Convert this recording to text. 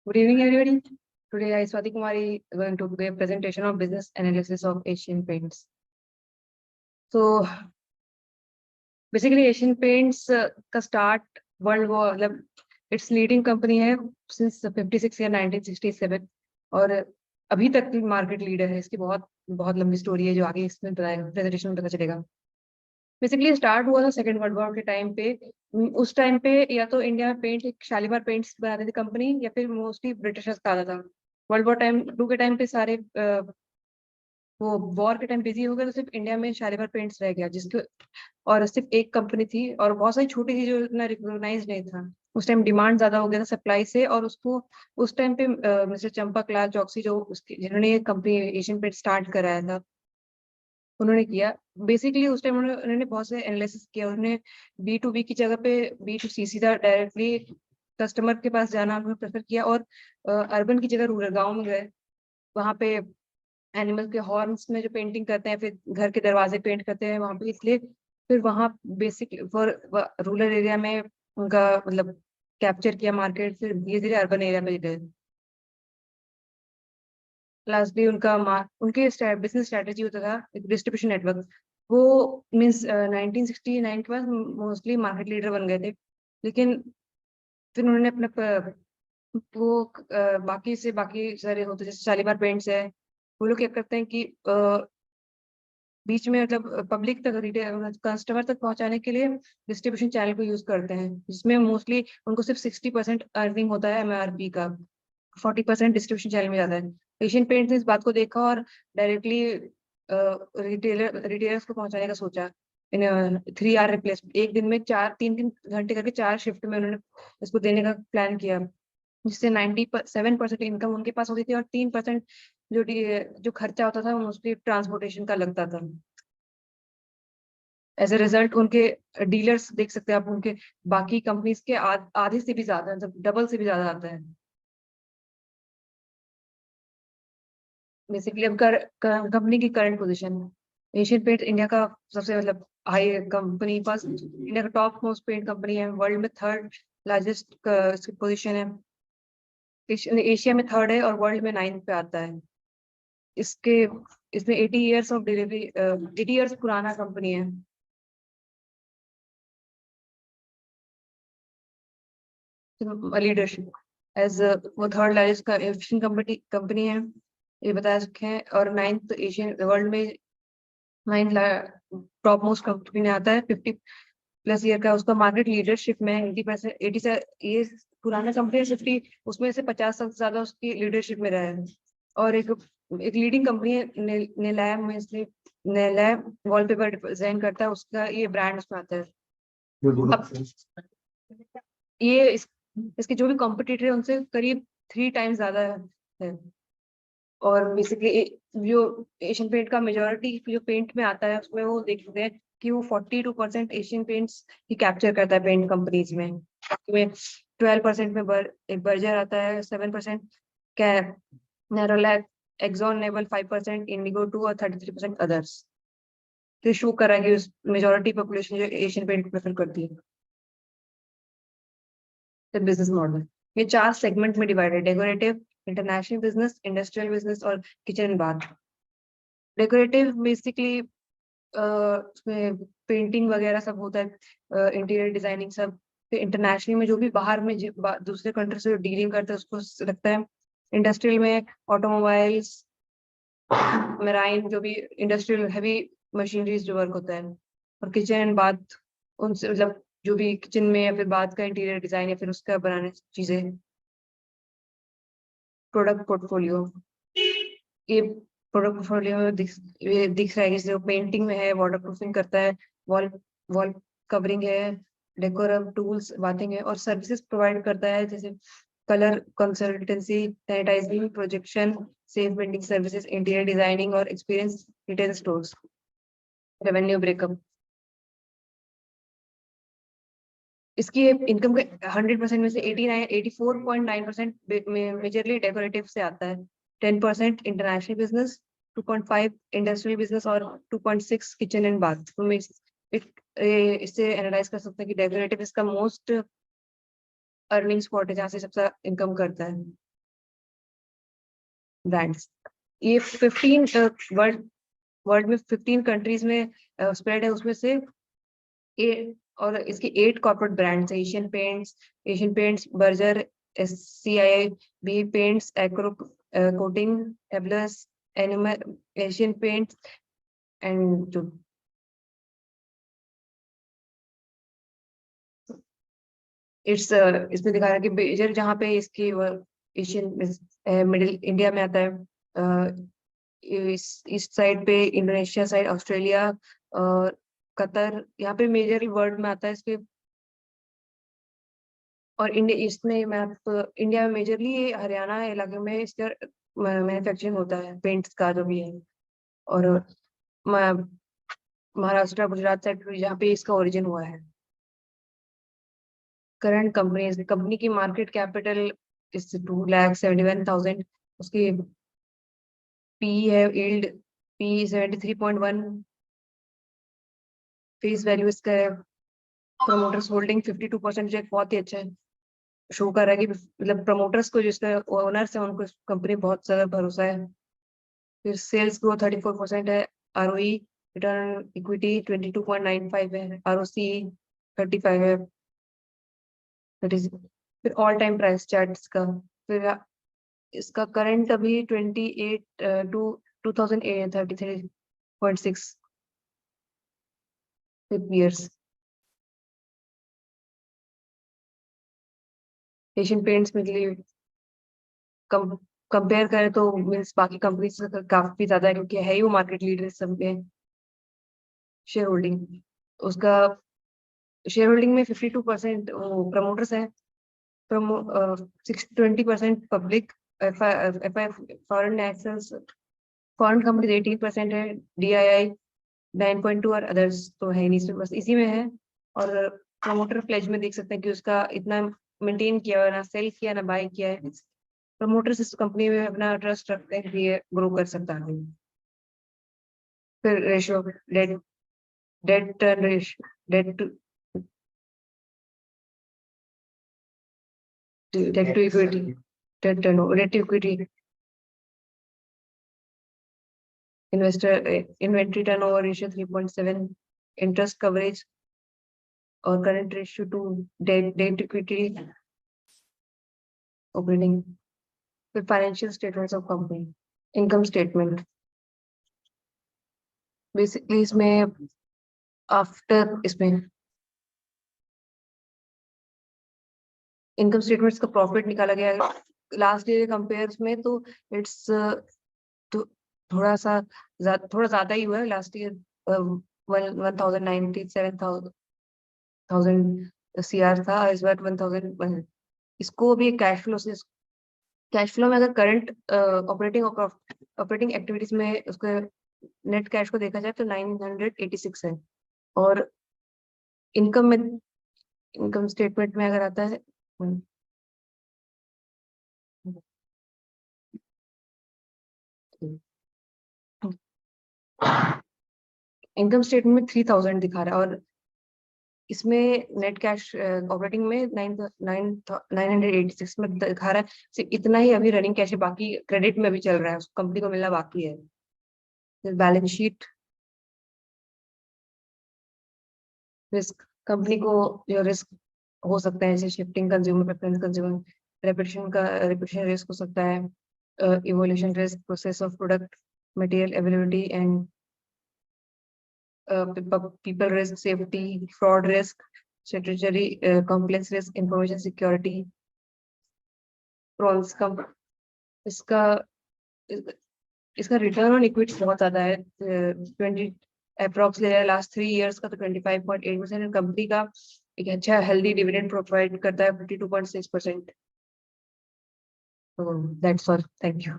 Good evening, everybody. Today, I, Swati Kumari, going to give a presentation of business analysis of Asian Paints. So, basically, Asian Paints का start World War, मतलब its leading company है since 56 या 1967 और अभी तक की market leader है. इसकी बहुत बहुत लंबी story है जो आगे इसमें presentation में पता चलेगा. बेसिकली स्टार्ट हुआ था सेकेंड वर्ल्ड वॉर के टाइम पे. उस टाइम पे या तो इंडिया में पेंट शालीमार पेंट्स बनाती थी कंपनी या फिर मोस्टली ब्रिटिशर्स का आता था. वर्ल्ड वॉर टाइम 2 के टाइम पे सारे वो वॉर के टाइम बिजी हो गए तो सिर्फ इंडिया में शालीमार पेंट्स रह गया जिसके और सिर्फ एक कंपनी थी और बहुत सारी छोटी थी जो इतना रिकॉग्नाइज नहीं था. उस टाइम डिमांड ज्यादा हो गया था सप्लाई से और उसको उस टाइम पे मिस्टर चंपक लाल चौकसी जो उसकी जिन्होंने ये कंपनी एशियन पेंट स्टार्ट कराया था उन्होंने किया. बेसिकली उस टाइम उन्होंने बहुत से एनालिसिस किया. उन्होंने B2B की जगह पे B2C सीधा डायरेक्टली कस्टमर के पास जाना उन्होंने प्रेफर किया और अर्बन की जगह रूरल गांव में गए. वहां पे एनिमल के हॉर्न्स में जो पेंटिंग करते हैं फिर घर के दरवाजे पेंट करते हैं वहां पे. इसलिए फिर वहां बेसिक फॉर रूरल एरिया में उनका मतलब कैप्चर किया मार्केट. फिर धीरे धीरे अर्बन एरिया में गए. लास्टली उनके बिजनेस स्ट्रेटेजी होता था डिस्ट्रीब्यूशन नेटवर्क. वो मीन्स 1969 के बाद मोस्टली मार्केट लीडर बन गए थे. लेकिन फिर उन्होंने अपना वो बाकी सारे होते जैसे शालीमार पेंट्स है वो लोग क्या करते हैं कि बीच में मतलब पब्लिक तक रिटेल कस्टमर तक पहुंचाने के लिए डिस्ट्रीब्यूशन चैनल को यूज करते हैं जिसमें मोस्टली उनको सिर्फ 60% अर्निंग होता है MRP का. 40% डिस्ट्रीब्यूशन चैनल में जाता है. एशियन पेंट्स ने इस बात को देखा और डायरेक्टली रिटेलर्स को पहुंचाने का सोचा. इन 3 आवर रिप्लेसमेंट एक दिन में 3 घंटे करके 4 शिफ्ट में उन्होंने इसको देने का प्लान किया जिससे 97% इनकम उनके पास होती थी और 3% जो खर्चा होता था मोस्टली ट्रांसपोर्टेशन का लगता था. एज ए रिजल्ट उनके डीलर्स देख सकते हैं आप उनके बाकी कंपनीज के आधे से भी ज्यादा मतलब डबल से भी ज्यादा आता है. बेसिकली अब कंपनी की current position. Asian paint India का सबसे मतलब हाई कंपनी पास इंडिया का टॉप मोस्ट पेंट कंपनी है. वर्ल्ड में थर्ड लार्जेस्ट पोजीशन है. एशिया में थर्ड है और वर्ल्ड में 9th पे आता है. इसके इसमें 80 इयर्स ऑफ डिलीवरी 80 इयर्स पुराना कंपनी है. लीडरशिप एज वो थर्ड लार्जेस्ट का एशियन कंपनी है ये बता सके हैं. और 9th एशियन वर्ल्ड में 9 टॉप मोस्ट कंपनी में आता है. 50+ ईयर का उसका मार्केट लीडरशिप में 80%. 80 से ये पुराना कंपनी 50 उसमें से 50 सबसे ज्यादा उसकी लीडरशिप में रहा है. और एक लीडिंग कंपनी है नेलैम में. इसलिए नेलैम वॉलपेपर डिजाइन करता है उसका ये ब्रांड उसमें आता है. अब ये इसके जो भी कॉम्पिटिटर है उनसे करीब 3 टाइम्स ज्यादा है. और बेसिकली जो एशियन पेंट का मेजोरिटी जो पेंट में आता है उसमें वो देख सकते हैं कि वो 42% एशियन पेंट्स ही कैप्चर करता है पेंट कंपनीज में. 12% में एक बर्जर आता है. 7% कैप नेरोलैक एक्सॉन नेबल 5% इंडिगो 2 और 33% अदर्स. तो शो कर रहा है कि मेजोरिटी पॉपुलेशन जो एशियन पेंट प्रेफर करती है. बिजनेस मॉडल ये 4 सेगमेंट में divided. Decorative, international business, industrial business और kitchen and bath. Decorative basically उसमें पेंटिंग वगैरह सब होता है. इंटीरियर डिजाइनिंग सब. फिर इंटरनेशनल में जो भी बाहर में दूसरे कंट्री से डीलिंग करते हैं उसको लगता है. इंडस्ट्रियल में ऑटोमोबाइल्स मेराइन जो भी इंडस्ट्रियल हैवी मशीनरीज जो वर्क होता है. और किचन एंड बाथ उनसे मतलब जो भी किचन में या फिर बाथ का इंटीरियर डिजाइन या फिर उसका बनाने चीजें. प्रोडक्ट पोर्टफोलियो ये प्रोडक्ट पोर्टफोलियो में दिख रहा है जैसे पेंटिंग में है वाटर प्रूफिंग करता है. वॉल वॉल कवरिंग है. डेकोरम टूल्स बाथिंग है. और सर्विसेज प्रोवाइड करता है जैसे colour consultancy, sanitising, projection, safe building services, interior designing और experience retail stores. Revenue breakup इसकी इनकम के 100% में से 84.9% मेजरली डेकोरेटिव से आता है. 10% इंटरनेशनल बिजनेस, 2.5 इंडस्ट्रियल बिजनेस और 2.6 किचन एंड बाथ. तो इससे एनालाइज कर सकते हैं कि डेकोरेटिव इसका मोस्ट अर्निंग स्पॉट है जहाँ से सबसे इनकम करता है. ब्रांड्स। ये 15 वर्ल्ड में 15 कंट्रीज में स्प्रेड है, उसमें से और इसके 8 कॉर्पोरेट ब्रांड्स है। एशियन पेंट्स, बर्जर, SCI, बी पेंट्स, एक्रो कोटिंग, एबलस, एनिमल, एशियन पेंट्स एंड जो इसमें दिखा रहा है कि मेजर जहाँ पे इसकी एशियन मिडिल इंडिया में आता है, इस ईस्ट साइड पे इंडोनेशिया साइड, ऑस्ट्रेलिया और कतर, यहाँ पे मेजर वर्ल्ड में आता है इसके। और इंडिया इसमें मैप इंडिया में मेजरली हरियाणा इलाके में इसका मैन्युफैक्चरिंग होता है पेंट्स का जो भी है। और महाराष्ट्र, गुजरात साइड जहाँ पे इसका ओरिजिन हुआ है। करंट कंपनी की मार्केट कैपिटल इस 2,71,000। उसकी पी है यील्ड पी 73.1, फेस वैल्यू इसका है। प्रमोटर्स होल्डिंग 52%, जो बहुत ही अच्छा है, शो कर रहा है कि मतलब प्रमोटर्स को, जिसके ओनर्स है, उनको कंपनी बहुत ज्यादा भरोसा है। फिर सेल्स ग्रोथ 34% है, ROE रिटर्न इक्विटी 22.95 है, ROC 35 है। फिर ऑल टाइम प्राइस चार्ट का, फिर इसका करंट अभी 28 टू 2033.6 ईयर्स। एशियन पेंट्स में कंपेयर करें तो मीन्स बाकी कंपनी से काफी ज्यादा है, क्योंकि है ही वो मार्केट लीडर सब में। शेयर होल्डिंग, उसका शेयर होल्डिंग में 52% प्रमोटर्स है, 20% public, foreign access, foreign company 18% है, DII 9.2 और अदर्स तो है नहीं, बस इसी में है। और प्रमोटर प्लेज में देख सकते हैं कि उसका इतना मेंटेन किया हुआ, ना सेल किया ना बाय किया है। प्रमोटर्स इस कंपनी में अपना ट्रस्ट रखते हैं कि ये ग्रो कर सकता है। फिर ratio, debt debt ratio, debt to equity, debt to equity, inventory turnover ratio 3.7, interest coverage और current ratio to debt equity operating. फिर financial statements of company, income statement, basically इसमें आफ्टर इसमें इनकम स्टेटमेंट्स का profit निकाला गया है last year compare में, तो इट्स तो थोड़ा ज्यादा ही हुआ है। लास्ट ईयर 1,097,000 CR था, इस बार 1,000। इसको भी कैश फ्लो से, कैश फ्लो में अगर करंट ऑपरेटिंग एक्टिविटीज में उसके नेट कैश को देखा जाए तो 986 है। और इनकम स्टेटमेंट में अगर आता है इनकम स्टेटमेंट में 3,000 दिखा रहा है, और इसमें नेट कैश ऑपरेटिंग में 986 में दिखा रहा है। सिर्फ इतना ही अभी रनिंग कैश है, बाकी क्रेडिट में भी चल रहा है, उसको कंपनी को मिलना बाकी है। बैलेंस शीट, रिस्क, कंपनी को जो रिस्क हो सकता है, जैसे shifting consumer preference, consumer reputation risk हो सकता है, evolution risk, process of product, material availability and people risk, safety, fraud risk, statutory compliance risk, information security, prawns का इसका इसका रिटर्न ऑन इक्विटी बहुत ज्यादा है, 20 अप्रॉक्स ले लास्ट 3 इयर्स का तो 25.8%। कंपनी का एक अच्छा हेल्दी डिविडेंड प्रोवाइड करता है 52.6%। That's all, thank you.